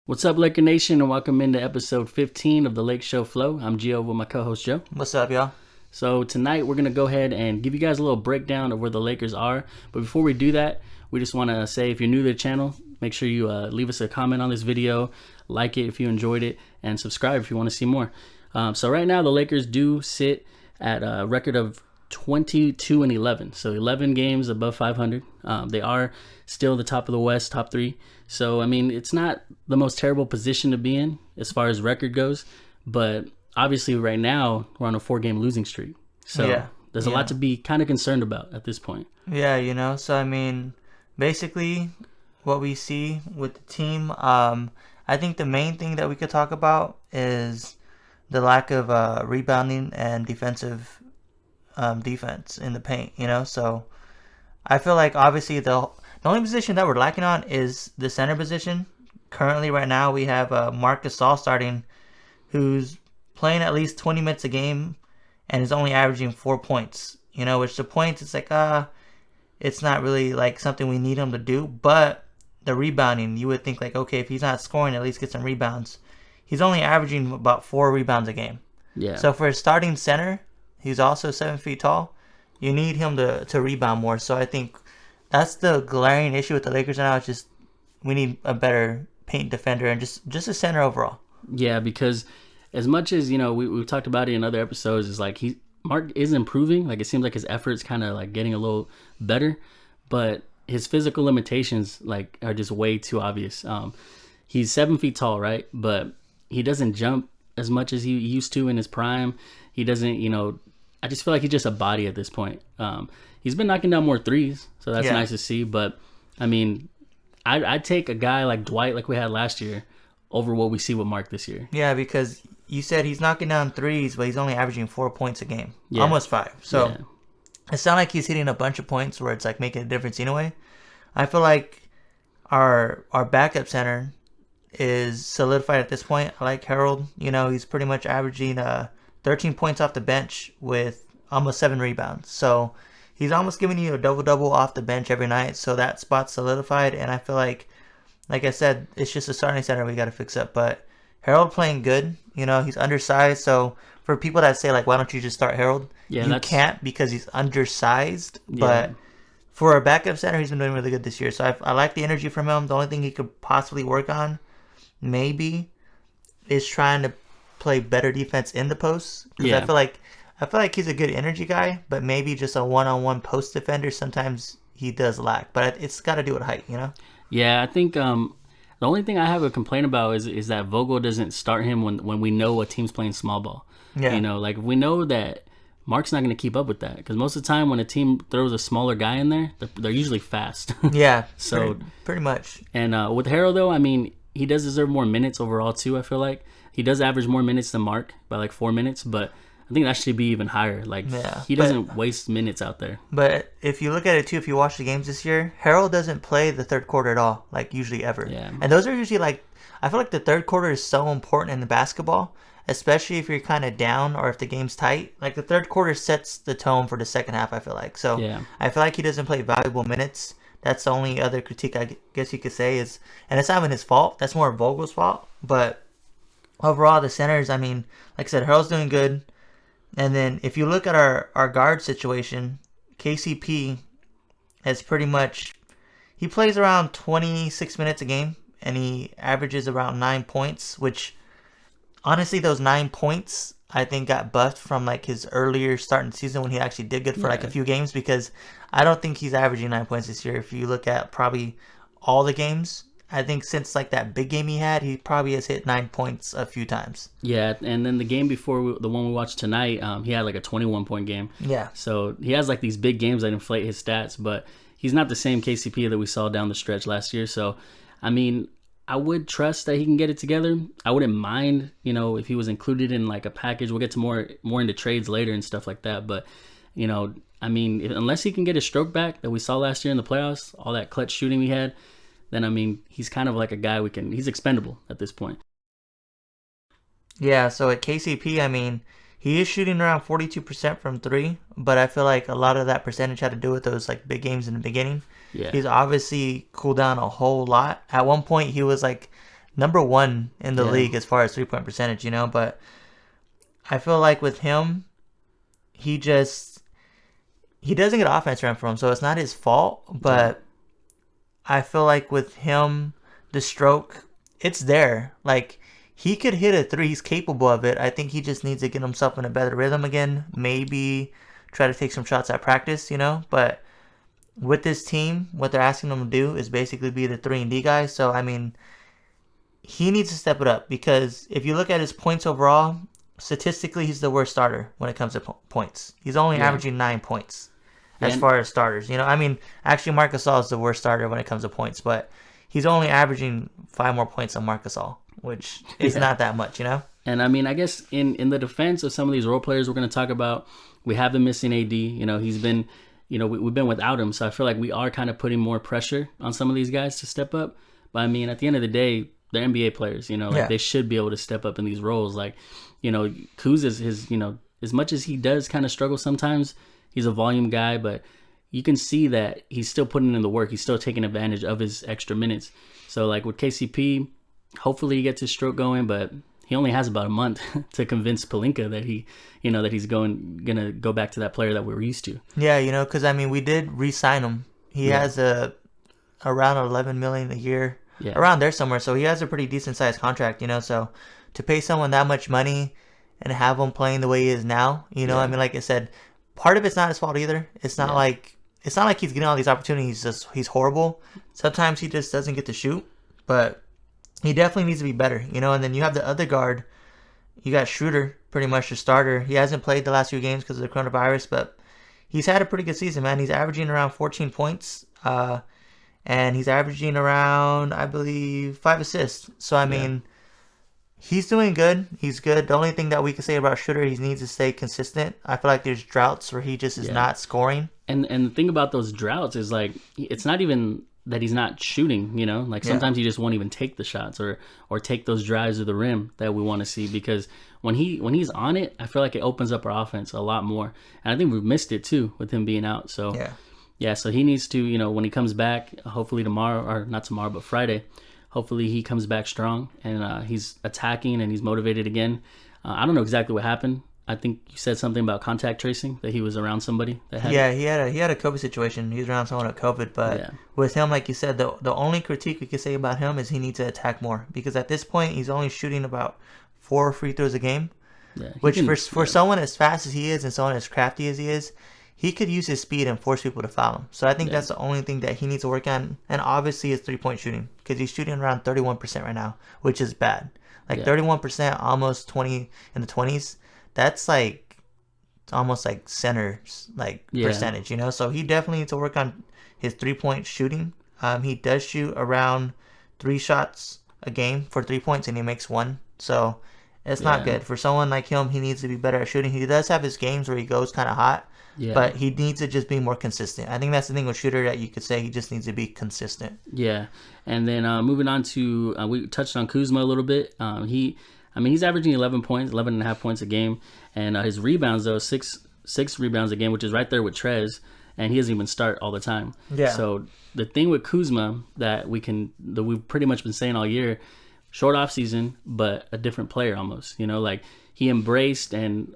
What's up, Laker Nation, and welcome into episode 15 of the LakeShow Flow. I'm Gio with my co-host Joe. What's up, y'all? So tonight we're going to go ahead and give you guys a little breakdown of where the Lakers are. But before we do that, we just want to say if you're new to the channel, make sure you leave us a comment on this video, like it if you enjoyed it, and subscribe if you want to see more. So right now the Lakers do sit at a record of 22-11, so 11 games above 500. They are still the top of the West, top three. So I mean, it's not the most terrible position to be in as far as record goes, but obviously right now we're on a 4-game losing streak. So there's a lot to be kind of concerned about at this point. Yeah, so I mean, basically what we see with the team, I think the main thing that we could talk about is the lack of rebounding and defense in the paint, so I feel like obviously the only position that we're lacking on is the center position. Currently right now we have Marc Gasol starting, who's playing at least 20 minutes a game and is only averaging 4 points, which the points, it's like it's not really like something we need him to do, but the rebounding, you would think like, okay, if he's not scoring, at least get some rebounds. He's only averaging about 4 rebounds a game. Yeah. So for a starting center, he's also 7 feet tall. You need him to rebound more. So I think that's the glaring issue with the Lakers now. It's just we need a better paint defender and just a center overall. Yeah, because as much as, we've talked about it in other episodes, is like Marc is improving. Like it seems like his efforts kind of like getting a little better, but his physical limitations like are just way too obvious. He's 7 feet tall, right? But he doesn't jump as much as he used to in his prime. He doesn't, I just feel like he's just a body at this point. He's been knocking down more threes, so that's nice to see. But I mean, I'd take a guy like Dwight, like we had last year, over what we see with Marc this year. Yeah, because you said he's knocking down threes, but he's only averaging 4 points a game, almost 5. So it's not like he's hitting a bunch of points where it's like making a difference anyway. I feel like our backup center is solidified at this point. I like Harold. He's pretty much averaging 13 points off the bench with almost 7 rebounds. So he's almost giving you a double-double off the bench every night. So that spot's solidified. And I feel like I said, it's just a starting center we got to fix up. But Harold playing good. He's undersized. So for people that say, like, why don't you just start Harold? You can't because he's undersized. Yeah. But for a backup center, he's been doing really good this year. So I like the energy from him. The only thing he could possibly work on maybe is trying to play better defense in the post, because I feel like he's a good energy guy, but maybe just a one-on-one post defender sometimes he does lack. But it's got to do with height, Yeah, I think the only thing I have a complaint about is that Vogel doesn't start him when we know a team's playing small ball. Yeah, like we know that Marc's not going to keep up with that, because most of the time when a team throws a smaller guy in there, they're usually fast. Yeah, so pretty much. And with Harold though, I mean, he does deserve more minutes overall too. I feel like he does average more minutes than Marc by like 4 minutes, but I think that should be even higher. Like he doesn't waste minutes out there. But if you look at it too, if you watch the games this year, Harold doesn't play the third quarter at all, like usually ever. Yeah. And those are usually like, I feel like the third quarter is so important in the basketball, especially if you're kind of down or if the game's tight. Like the third quarter sets the tone for the second half, I feel like. So I feel like he doesn't play valuable minutes. That's the only other critique I guess you could say is, and it's not even his fault. That's more Vogel's fault. But overall, the centers, I mean, like I said, Harold's doing good. And then if you look at our guard situation, KCP has pretty much, he plays around 26 minutes a game, and he averages around 9 points, which honestly, those 9 points I think got buffed from like his earlier starting season when he actually did good for like a few games, because I don't think he's averaging 9 points this year. If you look at probably all the games, I think since like that big game he had, he probably has hit 9 points a few times. Yeah, and then the game before the one we watched tonight, he had like a 21-point game. Yeah. So he has like these big games that inflate his stats, but he's not the same KCP that we saw down the stretch last year. So, I mean, I would trust that he can get it together. I wouldn't mind, if he was included in like a package. We'll get to more into trades later and stuff like that. But, I mean, unless he can get his stroke back that we saw last year in the playoffs, all that clutch shooting we had, then, I mean, he's kind of like a guy he's expendable at this point. Yeah, so at KCP, I mean, he is shooting around 42% from 3, but I feel like a lot of that percentage had to do with those like big games in the beginning. Yeah. He's obviously cooled down a whole lot. At one point, he was like number one in the league as far as 3-point percentage, you know. But I feel like with him, he doesn't get offense ran for him, so it's not his fault. But I feel like with him, the stroke, it's there. Like, he could hit a three. He's capable of it. I think he just needs to get himself in a better rhythm again. Maybe try to take some shots at practice, you know. But with this team, what they're asking him to do is basically be the 3-and-D guy. So, I mean, he needs to step it up, because if you look at his points overall, statistically, he's the worst starter when it comes to points. He's only averaging 9 points as far as starters. You know, I mean, actually, Marc Gasol is the worst starter when it comes to points, but he's only averaging 5 more points than Marc Gasol, which is not that much, you know? And I mean, I guess in the defense of some of these role players we're going to talk about, we have been missing AD. You know, he's been, you know, we've been without him. So I feel like we are kind of putting more pressure on some of these guys to step up. But I mean, at the end of the day, they're NBA players, you know, like they should be able to step up in these roles. Like, you know, Kuz is his, you know, as much as he does kind of struggle sometimes, he's a volume guy, but you can see that he's still putting in the work. He's still taking advantage of his extra minutes. So like with KCP, hopefully he gets his stroke going, but he only has about a month to convince Pelinka that he's gonna go back to that player that we were used to. Yeah, you know, because I mean, we did re-sign him. He has around $11 million a year, around there somewhere. So he has a pretty decent sized contract, you know. So to pay someone that much money and have him playing the way he is now, you know, I mean, like I said, part of it's not his fault either. It's not like he's getting all these opportunities. He's horrible. Sometimes he just doesn't get to shoot, but he definitely needs to be better, you know. And then you have the other guard. You got Schroeder, pretty much the starter. He hasn't played the last few games because of the coronavirus, but he's had a pretty good season, man. He's averaging around 14 points, and he's averaging around, I believe, 5 assists. So, I mean, he's doing good. He's good. The only thing that we can say about Schroeder, he needs to stay consistent. I feel like there's droughts where he just is not scoring. And the thing about those droughts is, like, it's not even that he's not shooting, you know, like sometimes he just won't even take the shots or take those drives to the rim that we want to see, because when he's on it, I feel like it opens up our offense a lot more. And I think we've missed it too with him being out. So so he needs to, you know, when he comes back, hopefully tomorrow, or not tomorrow, but Friday, hopefully he comes back strong and he's attacking and he's motivated again. I don't know exactly what happened. I think you said something about contact tracing, that he was around somebody that had he had a COVID situation. He was around someone with COVID, but with him, like you said, the only critique we could say about him is he needs to attack more, because at this point he's only shooting about 4 free throws a game, which for someone as fast as he is and someone as crafty as he is, he could use his speed and force people to foul him. So I think that's the only thing that he needs to work on, and obviously his 3-point shooting, because he's shooting around 31% right now, which is bad. Like 31%, almost 20 in the 20s. That's like almost like center's percentage, you know. So he definitely needs to work on his 3-point shooting. He does shoot around 3 shots a game for 3 points, and he makes 1. So it's not good for someone like him. He needs to be better at shooting. He does have his games where he goes kind of hot, but he needs to just be more consistent. I think that's the thing with Shooter, that you could say he just needs to be consistent. Yeah, and then moving on to we touched on Kuzma a little bit. He's averaging 11 points, 11.5 points a game. And his rebounds, though, six rebounds a game, which is right there with Trez. And he doesn't even start all the time. Yeah. So the thing with Kuzma that we've pretty much been saying all year, short off season, but a different player almost. You know, like he embraced, and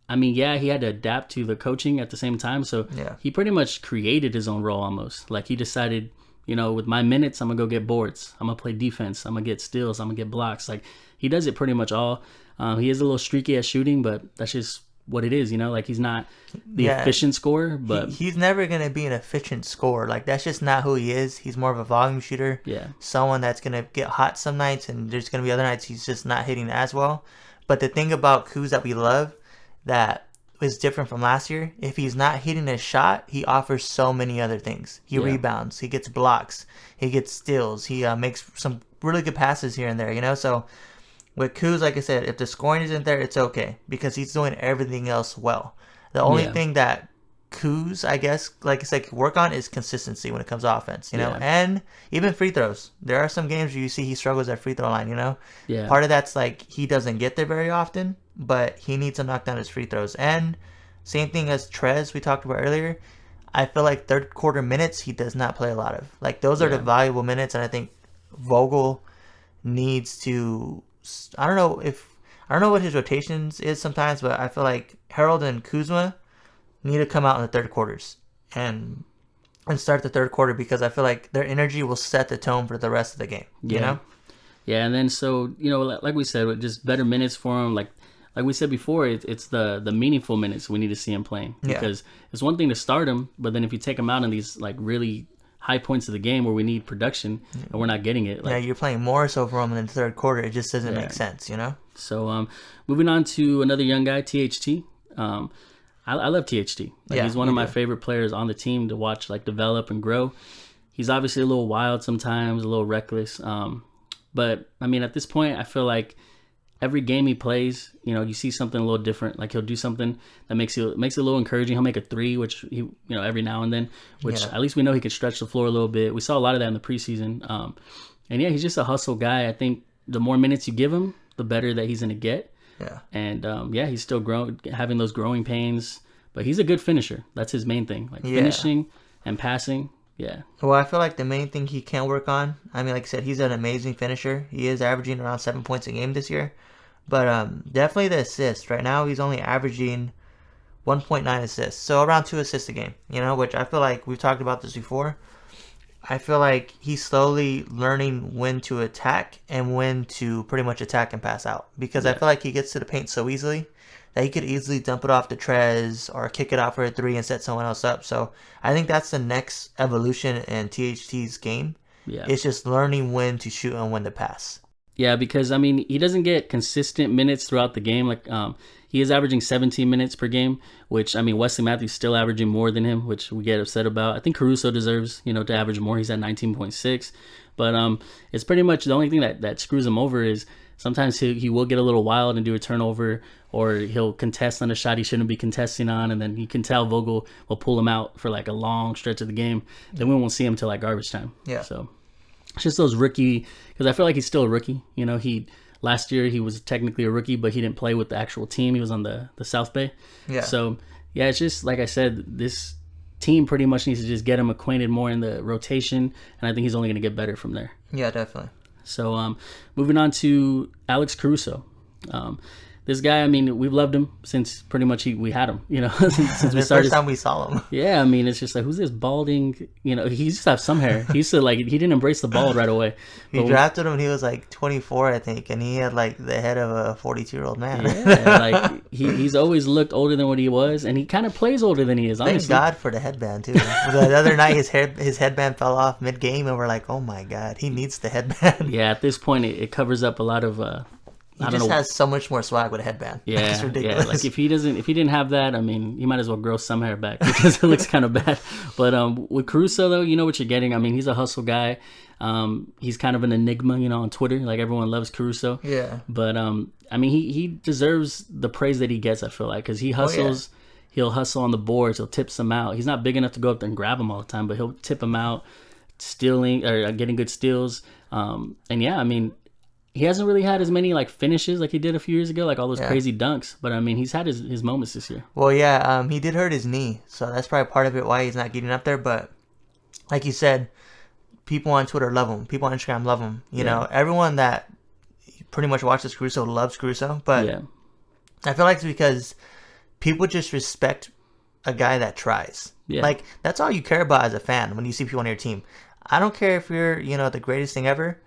I mean, he had to adapt to the coaching at the same time. So he pretty much created his own role almost. Like he decided, you know, with my minutes, I'm going to go get boards. I'm going to play defense. I'm going to get steals. I'm going to get blocks. Like, he does it pretty much all. He is a little streaky at shooting, but that's just what it is, you know? Like, he's not the efficient scorer, but... He's never going to be an efficient scorer. Like, that's just not who he is. He's more of a volume shooter. Yeah. Someone that's going to get hot some nights, and there's going to be other nights he's just not hitting as well. But the thing about Kuz that we love, that is different from last year, if he's not hitting a shot, he offers so many other things. He rebounds, he gets blocks, he gets steals, he makes some really good passes here and there, you know? So with Kuz, like I said, if the scoring isn't there, it's okay, because he's doing everything else well. The only thing that Kuz, I guess, like I said, can work on is consistency when it comes to offense, you know? And even free throws. There are some games where you see he struggles at free throw line, you know? Yeah. Part of that's like he doesn't get there very often, but he needs to knock down his free throws. And same thing as Trez we talked about earlier. I feel like third quarter minutes he does not play a lot of. Like, those are the valuable minutes, and I think Vogel needs to. I don't know what his rotations is sometimes, but I feel like Harold and Kuzma need to come out in the third quarters and start the third quarter, because I feel like their energy will set the tone for the rest of the game. You know? Yeah, and then so, like we said, with just better minutes for him, like we said before, it's the meaningful minutes we need to see him playing. Because it's one thing to start him, but then if you take him out in these like really high points of the game where we need production and we're not getting it. Like, you're playing Morris over him in the third quarter. It just doesn't make sense, So moving on to another young guy, THT. I love THT. He's one of my favorite players on the team to watch like develop and grow. He's obviously a little wild sometimes, a little reckless. But I mean, at this point, I feel like every game he plays, you see something a little different. Like he'll do something that makes it a little encouraging. He'll make a three, which he, every now and then, which at least we know he could stretch the floor a little bit. We saw a lot of that in the preseason. And he's just a hustle guy. I think the more minutes you give him, the better that he's going to get. Yeah. And he's still having those growing pains, but he's a good finisher. That's his main thing, finishing and passing. Yeah. Well, I feel like the main thing he can work on, I mean, like I said, he's an amazing finisher. He is averaging around 7 points a game this year. But definitely the assists. Right now, he's only averaging 1.9 assists. So around 2 assists a game, which I feel like we've talked about this before. I feel like he's slowly learning when to attack and when to pretty much attack and pass out. Because I feel like he gets to the paint so easily that he could easily dump it off to Trez or kick it out for a three and set someone else up. So I think that's the next evolution in THT's game. Yeah. It's just learning when to shoot and when to pass. Yeah, because, I mean, he doesn't get consistent minutes throughout the game. Like, he is averaging 17 minutes per game, which, I mean, Wesley Matthews still averaging more than him, which we get upset about. I think Caruso deserves, to average more. He's at 19.6. But it's pretty much the only thing that screws him over is sometimes he will get a little wild and do a turnover, or he'll contest on a shot he shouldn't be contesting on, and then you can tell Vogel will pull him out for, like, a long stretch of the game. Then we won't see him till, like, garbage time. Yeah. So it's just those rookie, because I feel like he's still a rookie. Last year he was technically a rookie, but he didn't play with the actual team. He was on the South Bay. Yeah. So it's just like I said, this team pretty much needs to just get him acquainted more in the rotation, and I think he's only going to get better from there. Yeah, definitely. So moving on to Alex Caruso. This guy, I mean, we've loved him since pretty much we had him, since we started. First time we saw him. Yeah, I mean, it's just like, who's this balding, he used to have some hair. He used to, like, he didn't embrace the bald right away. We drafted him when he was like 24, I think, and he had like the head of a 42-year-old man. Yeah, like he's always looked older than what he was, and he kind of plays older than he is, honestly. Thank God for the headband, too. The other night, his headband fell off mid-game, and we're like, oh my God, he needs the headband. Yeah, at this point, it covers up a lot of... He just has so much more swag with a headband. Yeah, it's ridiculous. Yeah. Like if he didn't have that, I mean, he might as well grow some hair back because it looks kind of bad. But with Caruso, though, you know what you're getting. I mean, he's a hustle guy. He's kind of an enigma, on Twitter. Like everyone loves Caruso. Yeah. But I mean, he deserves the praise that he gets. I feel like because he hustles. He'll hustle on the boards. He'll tip some out. He's not big enough to go up there and grab him all the time, but he'll tip him out, stealing or getting good steals. And yeah, I mean. He hasn't really had as many like finishes like he did a few years ago, like all those crazy dunks. But I mean, he's had his moments this year. Well, yeah, he did hurt his knee, so that's probably part of it why he's not getting up there. But like you said, people on Twitter love him. People on Instagram love him. You know, everyone that pretty much watches Caruso loves Caruso. But I feel like it's because people just respect a guy that tries. Yeah. Like that's all you care about as a fan when you see people on your team. I don't care if you're the greatest thing ever.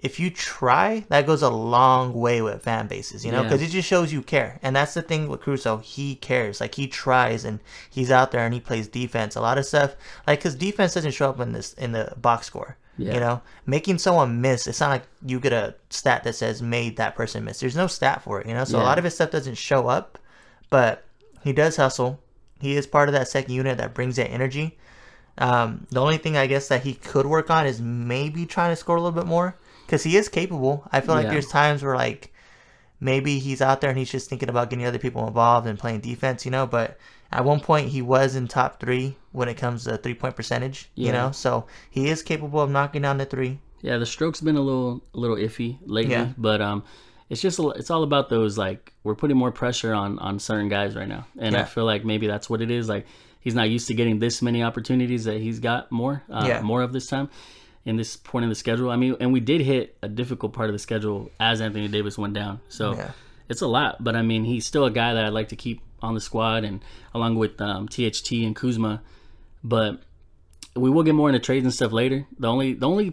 If you try, that goes a long way with fan bases, because it just shows you care. And that's the thing with Caruso. He cares. Like, he tries, and he's out there, and he plays defense. A lot of stuff, like, because defense doesn't show up in the box score, Making someone miss, it's not like you get a stat that says made that person miss. There's no stat for it, So a lot of his stuff doesn't show up, but he does hustle. He is part of that second unit that brings that energy. The only thing, I guess, that he could work on is maybe trying to score a little bit more. Because he is capable. I feel like there's times where, like, maybe he's out there and he's just thinking about getting other people involved and playing defense, But at one point, he was in top 3 when it comes to three-point percentage, So he is capable of knocking down the three. Yeah, the stroke's been a little iffy lately. But it's all about those, like, we're putting more pressure on certain guys right now. And I feel like maybe that's what it is. Like, he's not used to getting this many opportunities that he's got more of this time. in this point in the schedule. I mean, and we did hit a difficult part of the schedule as Anthony Davis went down. So it's a lot. But, I mean, he's still a guy that I'd like to keep on the squad, and along with THT and Kuzma. But we will get more into trades and stuff later. The only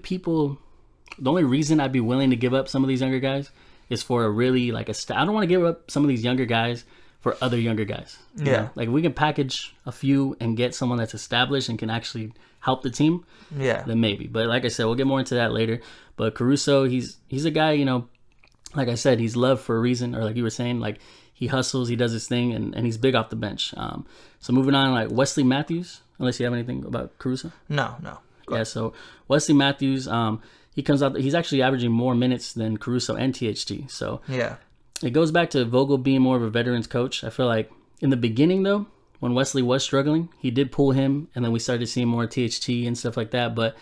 reason I'd be willing to give up some of these younger guys is for a really, like, I don't want to give up some of these younger guys for other younger guys. You know? Like, we can package a few and get someone that's established and can actually help the team. Then maybe. But like I said, we'll get more into that later. But Caruso, he's a guy, you know, like I said, he's loved for a reason, or like you were saying, like, he hustles, he does his thing, and he's big off the bench. So moving on, like Wesley Matthews, unless you have anything about Caruso. No. Yeah, so Wesley Matthews, he comes out, he's actually averaging more minutes than Caruso and THT. So it goes back to Vogel being more of a veterans coach. I feel like in the beginning, though, when Wesley was struggling, he did pull him, and then we started seeing more THT and stuff like that. But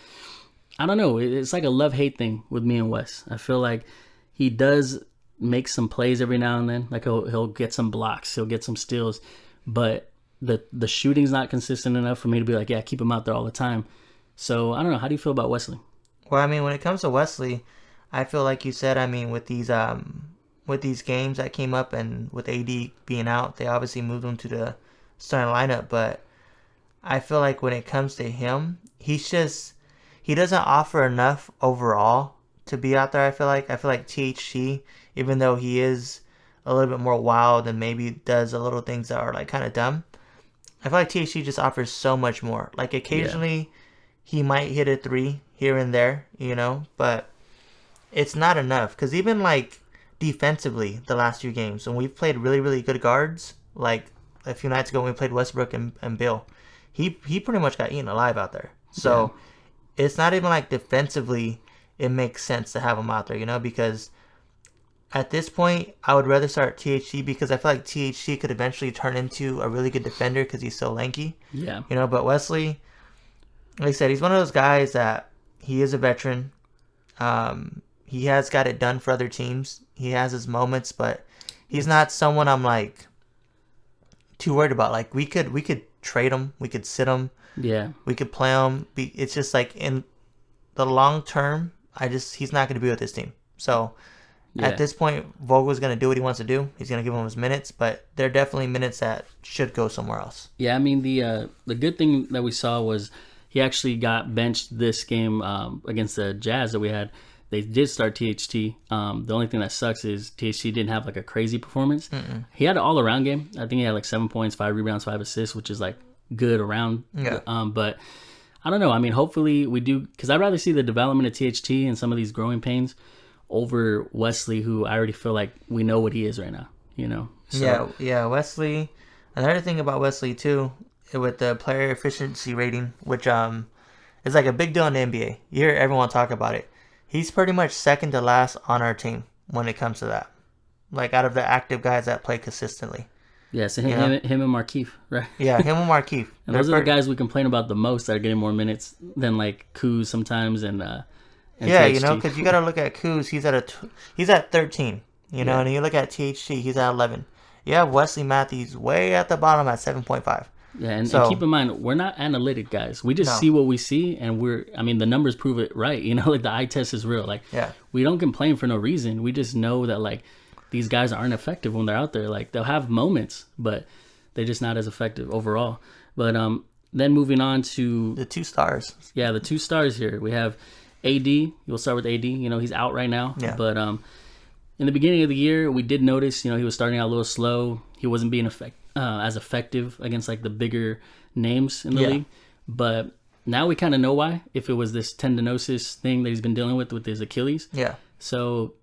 I don't know, it's like a love-hate thing with me and Wes. I feel like he does make some plays every now and then. Like he'll get some blocks, he'll get some steals, but the shooting's not consistent enough for me to be like, yeah, keep him out there all the time. So I don't know. How do you feel about Wesley? Well, I mean, when it comes to Wesley, I feel like you said, I mean, with these games that came up and with AD being out, they obviously moved him to the starting lineup. But I feel like when it comes to him, he doesn't offer enough overall to be out there. I feel like THT, even though he is a little bit more wild and maybe does a little things that are like kind of dumb, I feel like THT just offers so much more. Like occasionally he might hit a three here and there, you know, but it's not enough. Because even like defensively, the last few games, when we've played really, really good guards, like a few nights ago when we played Westbrook and Bill, he pretty much got eaten alive out there. So it's not even like defensively it makes sense to have him out there, you know, because at this point, I would rather start THT because I feel like THT could eventually turn into a really good defender because he's so lanky. Yeah. You know, but Wesley, like I said, he's one of those guys that he is a veteran. He has got it done for other teams. He has his moments, but he's not someone I'm like too worried about. Like we could trade him, we could sit him, we could play him. It's just like in the long term, he's not going to be with this team. So at this point, Vogel's going to do what he wants to do. He's going to give him his minutes, but they're definitely minutes that should go somewhere else. Yeah, I mean the good thing that we saw was he actually got benched this game against the Jazz that we had. They did start THT. The only thing that sucks is THT didn't have like a crazy performance. He had an all-around game. I think he had like 7 points, 5 rebounds, 5 assists, which is like good around. Yeah. But I don't know. I mean, hopefully we do, because I'd rather see the development of THT and some of these growing pains over Wesley, who I already feel like we know what he is right now. You know. So, yeah. Wesley. Another thing about Wesley too, with the player efficiency rating, which is like a big deal in the NBA. You hear everyone talk about it. He's pretty much second to last on our team when it comes to that. Like out of the active guys that play consistently. Yeah, so him and Markieff, right? Yeah, him and Markieff. And those are the guys we complain about the most that are getting more minutes than like Kuz sometimes and yeah, THT. You know, because you got to look at Kuz. He's at 13. You know, and you look at THT, he's at 11. You have Wesley Matthews way at the bottom at 7.5. Yeah, and keep in mind, we're not analytic guys. We just see what we see, and the numbers prove it right. You know, like the eye test is real. Like, we don't complain for no reason. We just know that, like, these guys aren't effective when they're out there. Like, they'll have moments, but they're just not as effective overall. But then moving on to the 2 stars. Yeah, the 2 stars here. We have AD. We'll start with AD. You know, he's out right now. Yeah. But in the beginning of the year, we did notice, you know, he was starting out a little slow. He wasn't being as effective against like the bigger names in the league. But now we kind of know why. If it was this tendinosis thing that he's been dealing with his Achilles. Yeah. So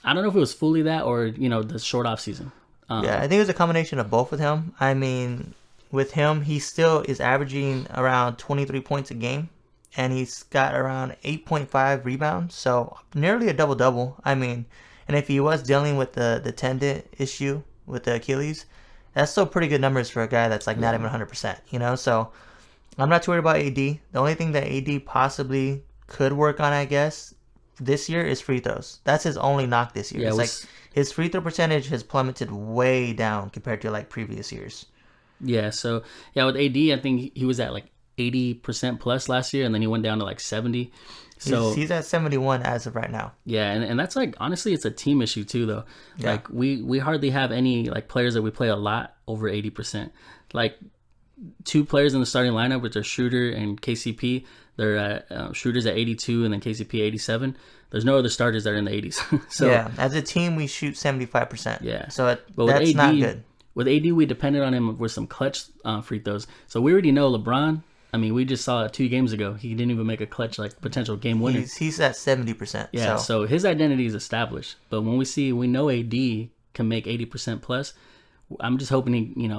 I don't know if it was fully that or, you know, the short off season. I think it was a combination of both with him. I mean, with him, he still is averaging around 23 points a game. And he's got around 8.5 rebounds. So nearly a double-double. I mean, and if he was dealing with the tendon issue with the Achilles, that's still pretty good numbers for a guy that's like not even 100%, you know? So I'm not too worried about AD. The only thing that AD possibly could work on, I guess, this year is free throws. That's his only knock this year. Yeah, it's like his free throw percentage has plummeted way down compared to like previous years. Yeah, so yeah, with AD, I think he was at like 80% plus last year, and then he went down to like 70. So he's at 71 as of right now. Yeah, and that's like, honestly, it's a team issue too, though. Yeah. Like we hardly have any like players that we play a lot over 80%. Like 2 players in the starting lineup, which are Schroeder and KCP. They're at Schroeder's at 82 and then KCP 87. There's no other starters that are in the 80s. So yeah, as a team we shoot 75%. Yeah, so that's not good. With AD, we depended on him with some clutch free throws. So we already know LeBron. I mean, we just saw it 2 games ago. He didn't even make a clutch, like, potential game winner. He's at 70%. Yeah, so his identity is established. But when we know AD can make 80% plus, I'm just hoping he,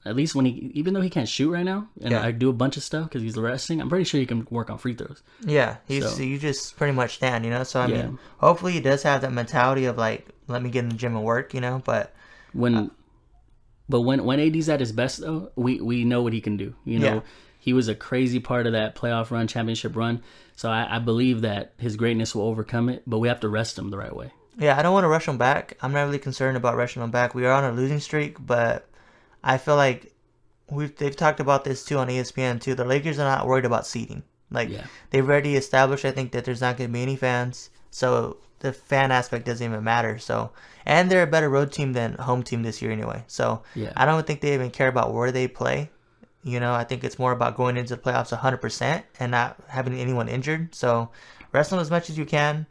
at least when even though he can't shoot right now, and I do a bunch of stuff because he's resting, I'm pretty sure he can work on free throws. Yeah, you just pretty much stand, So, I mean, hopefully he does have that mentality of, like, let me get in the gym and work, but... When AD's at his best, though, we know what he can do, He was a crazy part of that playoff run, championship run. So I believe that his greatness will overcome it, but we have to rest him the right way. Yeah, I don't want to rush him back. I'm not really concerned about rushing him back. We are on a losing streak, but I feel like they've talked about this too on ESPN too. The Lakers are not worried about seeding. They've already established, I think, that there's not going to be any fans. So the fan aspect doesn't even matter. So, and they're a better road team than home team this year anyway. So I don't think they even care about where they play. I think it's more about going into the playoffs 100% and not having anyone injured. So rest them as much as you can.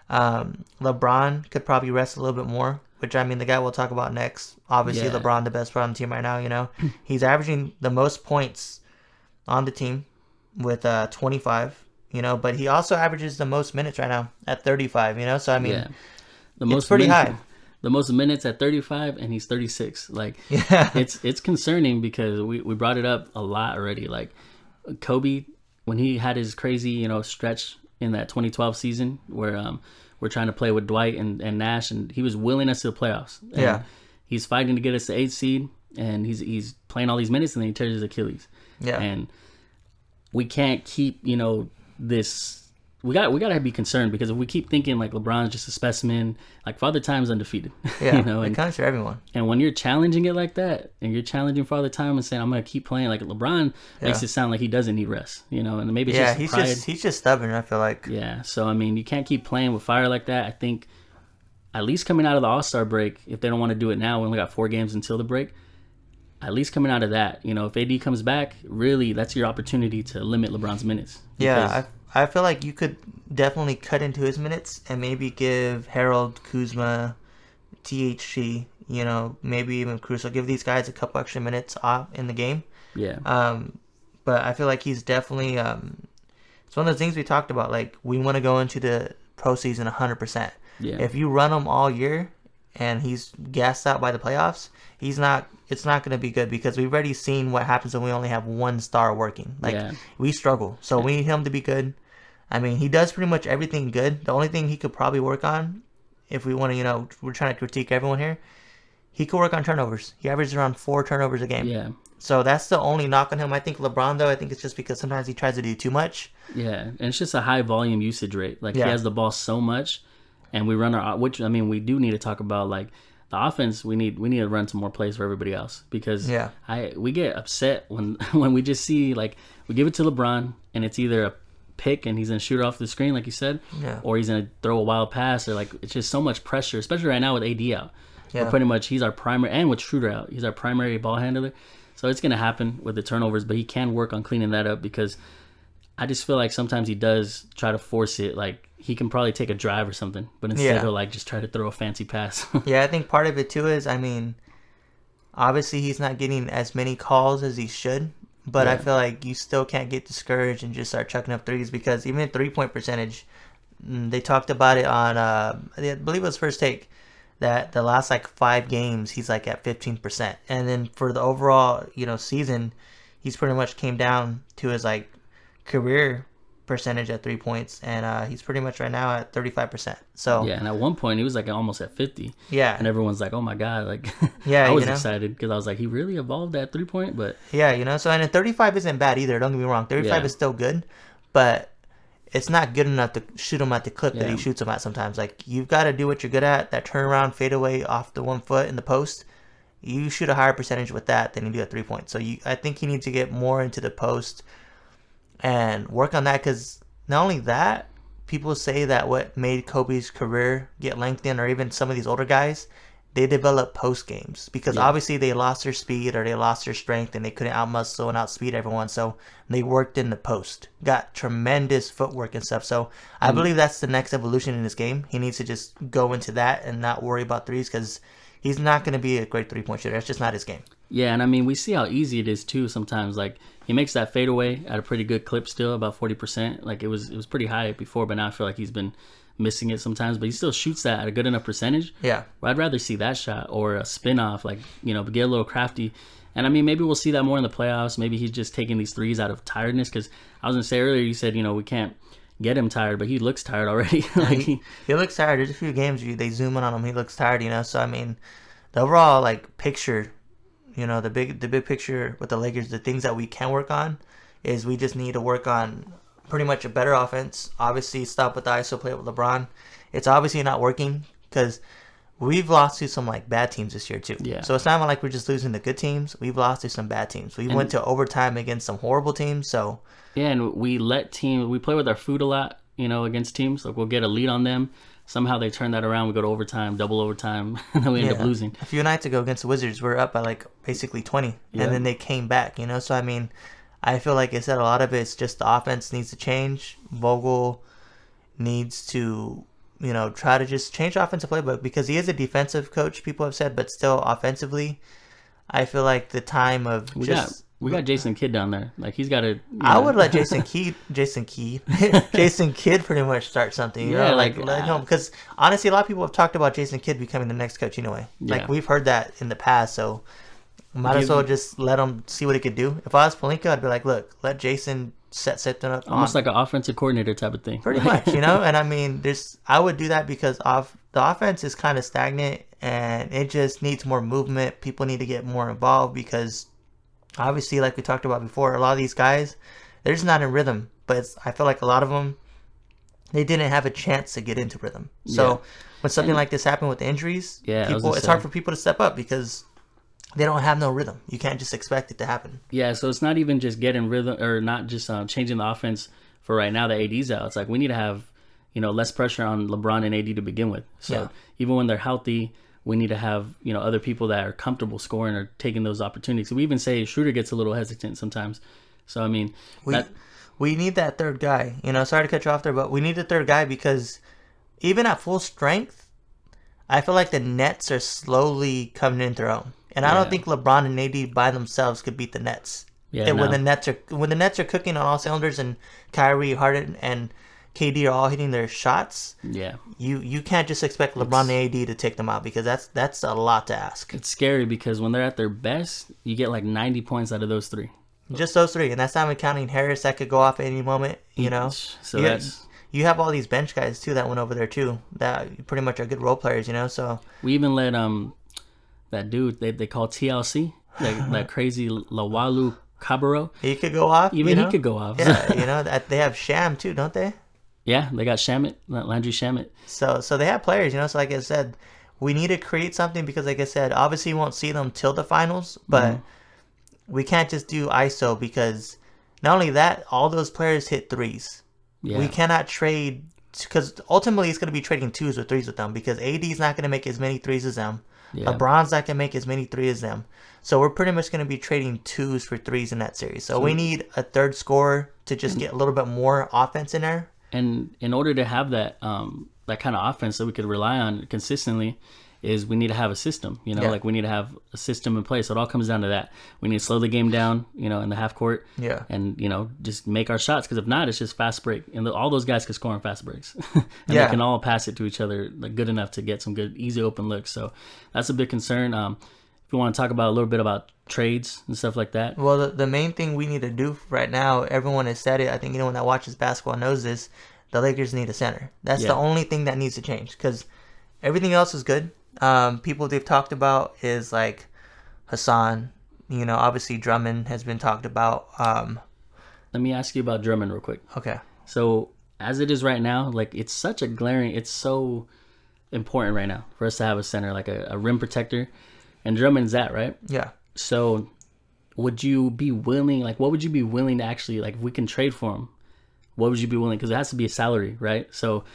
LeBron could probably rest a little bit more, which, I mean, the guy we'll talk about next. Obviously, LeBron, the best player on the team right now, He's averaging the most points on the team with 25, but he also averages the most minutes right now at 35, So, I mean, it's pretty high. The most minutes at 35, and he's 36. Like, it's concerning because we brought it up a lot already. Like, Kobe, when he had his crazy, stretch in that 2012 season where we're trying to play with Dwight and Nash, and he was willing us to the playoffs. And he's fighting to get us the 8th seed, and he's playing all these minutes, and then he tears his Achilles. Yeah. And we can't keep, this... We got to be concerned because if we keep thinking like LeBron's just a specimen, like Father Time's undefeated. Yeah, it counts for everyone. And when you're challenging it like that, and you're challenging Father Time and saying I'm gonna keep playing, like LeBron makes it sound like he doesn't need rest, and maybe it's just he's just stubborn. I feel like. Yeah, so I mean, you can't keep playing with fire like that. I think at least coming out of the All-Star break, if they don't want to do it now, we only got 4 games until the break. At least coming out of that, if AD comes back, really that's your opportunity to limit LeBron's minutes. Yeah. I feel like you could definitely cut into his minutes and maybe give Harold, Kuzma, THC, maybe even Caruso, give these guys a couple extra minutes off in the game. Yeah. But I feel like he's definitely, it's one of those things we talked about. Like, we want to go into the postseason 100%. Yeah. If you run him all year and he's gassed out by the playoffs, it's not going to be good because we've already seen what happens when we only have one star working. We struggle. So we need him to be good. I mean, he does pretty much everything good. The only thing he could probably work on, if we want to, we're trying to critique everyone here, he could work on turnovers. He averages around 4 turnovers a game. Yeah. So that's the only knock on him. I think LeBron, though, I think it's just because sometimes he tries to do too much. Yeah, and it's just a high volume usage rate. Like, he has the ball so much, and we run we do need to talk about, like, the offense. We need to run some more plays for everybody else because we get upset when we just see, like, we give it to LeBron, and it's either a pick and he's gonna shoot off the screen like you said, or he's gonna throw a wild pass, or like it's just so much pressure, especially right now with AD out. We're pretty much, he's our primary, and with Schroeder out, he's our primary ball handler, so it's gonna happen with the turnovers, but he can work on cleaning that up because I just feel like sometimes he does try to force it. Like, he can probably take a drive or something, but instead he'll like just try to throw a fancy pass. Yeah, I think part of it too is, I mean, obviously he's not getting as many calls as he should. But I feel like you still can't get discouraged and just start chucking up threes because even 3-point percentage, they talked about it on, I believe it was First Take, that the last like 5 games he's like at 15%. And then for the overall, season, he's pretty much came down to his like career percentage at 3 points, and he's pretty much right now at 35%. So yeah, and at one point he was like almost at 50. Yeah, and everyone's like, "Oh my god!" Like, yeah, I was excited because I was like, he really evolved at 3-point. But yeah, so and 35 isn't bad either. Don't get me wrong, 35 is still good, but it's not good enough to shoot him at the clip that he shoots him at sometimes. Like, you've got to do what you're good at. That turnaround fadeaway off the 1 foot in the post, you shoot a higher percentage with that than you do at 3 points. So I think you need to get more into the post. and work on that. Because not only that, people say that what made Kobe's career get lengthened, or even some of these older guys, they develop post games, because obviously they lost their speed or they lost their strength and they couldn't outmuscle and outspeed everyone. So they worked in the post, got tremendous footwork and stuff. So I believe that's the next evolution in this game. He needs to just go into that and not worry about threes, because he's not going to be a great 3-point shooter. That's just not his game. Yeah, and I mean, we see how easy it is too sometimes. Like, he makes that fadeaway at a pretty good clip still, about 40%. Like, it was pretty high before, but now I feel like he's been missing it sometimes, but he still shoots that at a good enough percentage. Yeah. Well, I'd rather see that shot or a spin off, like, get a little crafty. And I mean, maybe we'll see that more in the playoffs. Maybe he's just taking these threes out of tiredness, because I was going to say earlier, you said, we can't get him tired, but he looks tired already. Like, he looks tired. There's a few games they zoom in on him. He looks tired, So, I mean, the overall, like, picture, the big picture with the Lakers, the things that we can work on is we just need to work on pretty much a better offense. Obviously, stop with the ISO play with LeBron. It's obviously not working, because we've lost to some like bad teams this year too. Yeah. So it's not like we're just losing to good teams. We've lost to some bad teams. We went to overtime against some horrible teams. So yeah, and we play with our food a lot, against teams. Like, we'll get a lead on them. Somehow they turn that around. We go to overtime, double overtime, and then we end up losing. A few nights ago against the Wizards, we were up by like basically 20, and then they came back. So I mean, I feel like I said a lot of it's just the offense needs to change. Vogel needs to, try to just change the offensive playbook, because he is a defensive coach, people have said, but still offensively, I feel like the time of we got Jason Kidd down there. Like, he's got to. I would let Jason Kidd pretty much start something. Let him, because honestly, a lot of people have talked about Jason Kidd becoming the next coach anyway. Yeah. Like, we've heard that in the past, so might as well just let him see what he could do. If I was Pelinka, I'd be like, look, let Jason set something up. Almost like an offensive coordinator type of thing. Pretty much, And I mean, I would do that, because the offense is kind of stagnant and it just needs more movement. People need to get more involved, because obviously, like we talked about before, a lot of these guys, they're just not in rhythm. But I feel like a lot of them, they didn't have a chance to get into rhythm. So when something like this happened with the injuries, it's hard for people to step up, because they don't have no rhythm. You can't just expect it to happen. Yeah, so it's not even just getting rhythm, or not just changing the offense for right now that AD's out. It's like we need to have, less pressure on LeBron and AD to begin with. So even when they're healthy, we need to have, other people that are comfortable scoring or taking those opportunities. So we even say Schroeder gets a little hesitant sometimes. So, I mean, we need that third guy. Sorry to cut you off there, but we need the third guy, because even at full strength, I feel like the Nets are slowly coming into their own. And I don't think LeBron and AD by themselves could beat the Nets. Yeah, when the Nets are cooking on all cylinders, and Kyrie, Harden, and KD are all hitting their shots. Yeah, you can't just expect LeBron and AD to take them out, because that's a lot to ask. It's scary, because when they're at their best, you get like 90 points out of those three. Just those three, and that's not even counting Harris that could go off at any moment. So you have all these bench guys too that went over there too, that pretty much are good role players. So we even let that dude they call TLC, that crazy Lawalu Cabarro. He could go off. Even he could go off. Yeah, they have Sham too, don't they? Yeah, they got Shamet, Landry Shamet. So they have players, So like I said, we need to create something, because like I said, obviously you won't see them till the finals, but we can't just do ISO, because not only that, all those players hit threes. Yeah. We cannot trade, because ultimately it's going to be trading twos or threes with them, because AD's not going to make as many threes as them. Yeah. LeBron's not going to make as many threes as them. So we're pretty much going to be trading twos for threes in that series. So we need a third scorer to just get a little bit more offense in there. And in order to have that that kind of offense that we could rely on consistently, is we need to have a system. Like we need to have a system in place. So it all comes down to that. We need to slow the game down, in the half court. Yeah. And just make our shots, because if not, it's just fast break, and all those guys can score on fast breaks, and they can all pass it to each other like good enough to get some good easy open looks. So that's a big concern. If you want to talk about a little bit about trades and stuff like that. Well, the main thing we need to do right now, everyone has said it. I think anyone that watches basketball knows this. The Lakers need a center. That's the only thing that needs to change, because everything else is good. People they've talked about is like Hassan. Obviously Drummond has been talked about. Let me ask you about Drummond real quick. Okay. So as it is right now, like it's so important right now for us to have a center, like a rim protector, and Drummond's that, right? Yeah. So would you be willing? Like, what would you be willing to actually, like, if we can trade for him? What would you be willing? Because it has to be a salary, right? So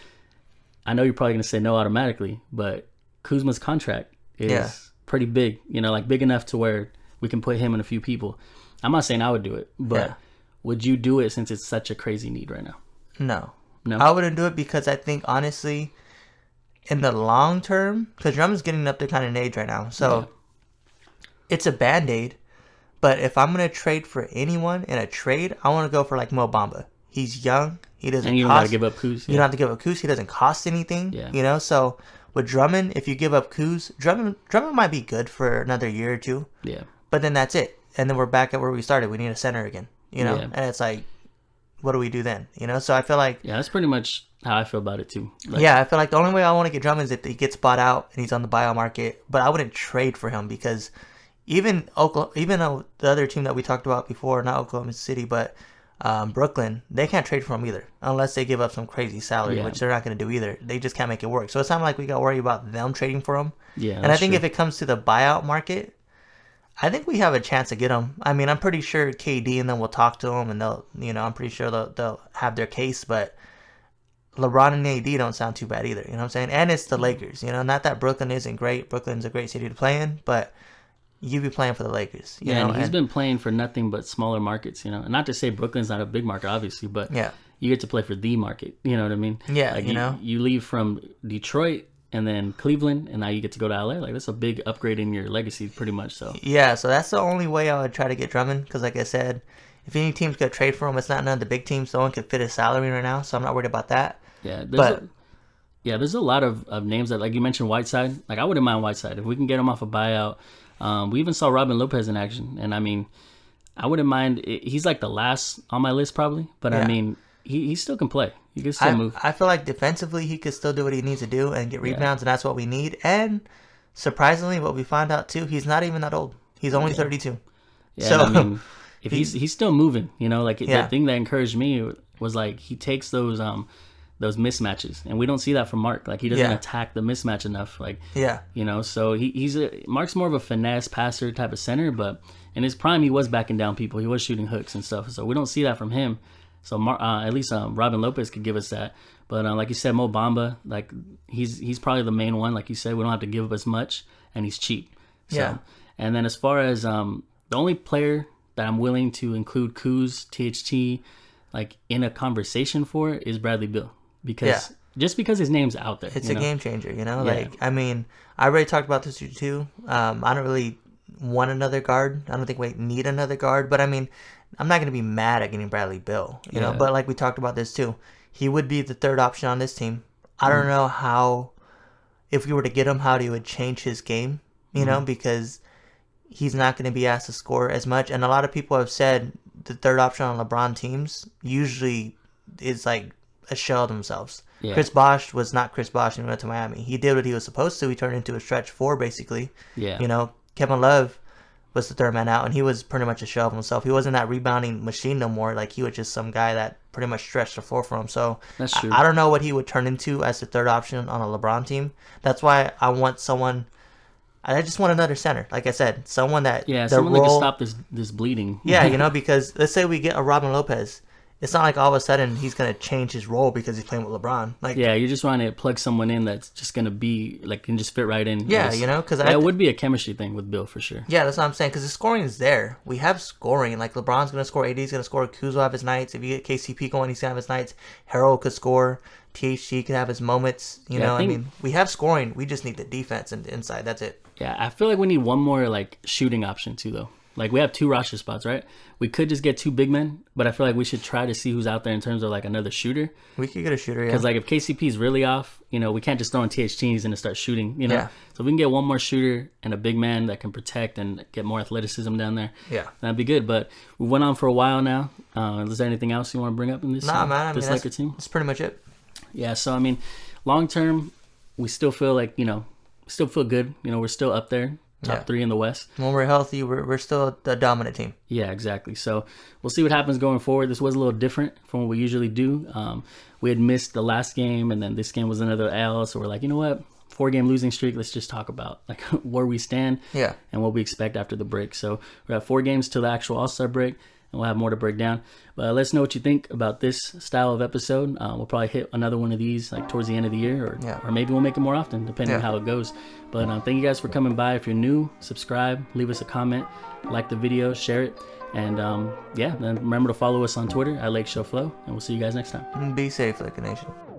I know you're probably going to say no automatically, but Kuzma's contract is pretty big, you know, like big enough to where we can put him and a few people. I'm not saying I would do it, but would you do it since it's such a crazy need right now? No. No? I wouldn't do it because I think, honestly, in the long term, because Drummond's getting up to kind of an age right now, so it's a Band-Aid. But if I'm going to trade for anyone in a trade, I want to go for like Mo Bamba. He's young. He doesn't. And you don't got to give up Kuz. You don't have to give up Kuz. He doesn't cost anything. Yeah. You know, so with Drummond, if you give up Kuz, Drummond might be good for another year or two. Yeah. But then that's it. And then we're back at where we started. We need a center again. You know, and it's like, what do we do then? You know, so I feel like that's pretty much how I feel about it too. Like, I feel like the only way I want to get Drummond is if he gets bought out and he's on the buyout market. But I wouldn't trade for him because even the other team that we talked about before, not Oklahoma City, but Brooklyn, they can't trade for him either unless they give up some crazy salary, which they're not going to do either. They just can't make it work. So it's not like we got to worry about them trading for him. Yeah, and I think if it comes to the buyout market, I think we have a chance to get him. I mean, I'm pretty sure KD and them will talk to him, and they'll, you know, I'm pretty sure they'll have their case. But LeBron and AD don't sound too bad either. You know what I'm saying? And it's the Lakers. You know, not that Brooklyn isn't great. Brooklyn's a great city to play in, but you be playing for the Lakers. You know? And he's been playing for nothing but smaller markets. You know, and not to say Brooklyn's not a big market, obviously, but you get to play for the market. You know what I mean? Yeah. Like you know, you leave from Detroit and then Cleveland, and now you get to go to LA. Like, that's a big upgrade in your legacy, pretty much. So so that's the only way I would try to get Drummond, because like I said, if any team's gonna trade for him, it's not none of the big teams. No one can fit his salary right now, so I'm not worried about that. Yeah, there's a lot of names that, like you mentioned, Whiteside. Like, I wouldn't mind Whiteside if we can get him off a buyout. We even saw Robin Lopez in action, and I mean, I wouldn't mind. He's like the last on my list probably, but I mean, he still can play. He can still move. I feel like defensively he could still do what he needs to do and get rebounds, and that's what we need. And surprisingly, what we found out too, he's not even that old. He's only 32. Yeah, so I mean, if he's still moving, you know, like the thing that encouraged me was like he takes those mismatches, and we don't see that from Mark. Like, he doesn't attack the mismatch enough. Like, you know, so Mark's more of a finesse passer type of center, but in his prime he was backing down people. He was shooting hooks and stuff. So we don't see that from him. So at least Robin Lopez could give us that. But like you said, Mo Bamba, like he's probably the main one. Like you said, we don't have to give up as much, and he's cheap. So, and then as far as the only player that I'm willing to include Kuz, THT, like in a conversation for is Bradley Beal, because just because his name's out there, it's a game changer. You know, like I mean, I already talked about this too. I don't really want another guard. I don't think we need another guard, but I mean, I'm not going to be mad at getting Bradley Beal, you know, but like we talked about this too, he would be the third option on this team. I don't know how, if we were to get him, how he would change his game, you know, because he's not going to be asked to score as much. And a lot of people have said the third option on LeBron teams usually is like a shell of themselves. Yeah. Chris Bosh was not Chris Bosh when he went to Miami. He did what he was supposed to. He turned into a stretch four, basically. Yeah. You know, Kevin Love was the third man out, and he was pretty much a shell of himself. He wasn't that rebounding machine no more. Like, he was just some guy that pretty much stretched the floor for him. So that's true. I don't know what he would turn into as the third option on a LeBron team. That's why I want someone. I just want another center. Like I said, someone that someone that can stop this bleeding. Yeah, you know, because let's say we get a Robin Lopez. It's not like all of a sudden he's going to change his role because he's playing with LeBron. Like, yeah, you're just trying to plug someone in that's just going to be, like, can just fit right in. Yeah, you know, because it would be a chemistry thing with Bill for sure. Yeah, that's what I'm saying, because the scoring is there. We have scoring. Like, LeBron's going to score, AD's going to score, Kuzma will have his nights. If you get KCP going, he's going to have his nights. Harold could score. THT could have his moments. You know, I mean, we have scoring. We just need the defense and the inside. That's it. Yeah, I feel like we need one more, like, shooting option, too, though. Like, we have 2 roster spots, right? We could just get 2 big men, but I feel like we should try to see who's out there in terms of, like, another shooter. We could get a shooter, Because, like, if KCP is really off, you know, we can't just throw in THT and he's going to start shooting, you know? Yeah. So if we can get one more shooter and a big man that can protect and get more athleticism down there, that'd be good. But we went on for a while now. Is there anything else you want to bring up in this, man, I mean, Laker team? That's pretty much it. Yeah, so, I mean, long term, we still feel like, you know, still feel good. You know, we're still up there. Top 3 in the West. When we're healthy, we're still the dominant team. Yeah, exactly. So we'll see what happens going forward. This was a little different from what we usually do. We had missed the last game, and then this game was another L. So we're like, you know what? 4-game losing streak. Let's just talk about like where we stand and what we expect after the break. So we have 4 games till the actual All-Star break, and we'll have more to break down. But let us know what you think about this style of episode. We'll probably hit another one of these like towards the end of the year, or maybe we'll make it more often, depending on how it goes. But thank you guys for coming by. If you're new, subscribe, leave us a comment, like the video, share it. And then remember to follow us on Twitter at LakeShow Flow, and we'll see you guys next time. Be safe, Lake Nation.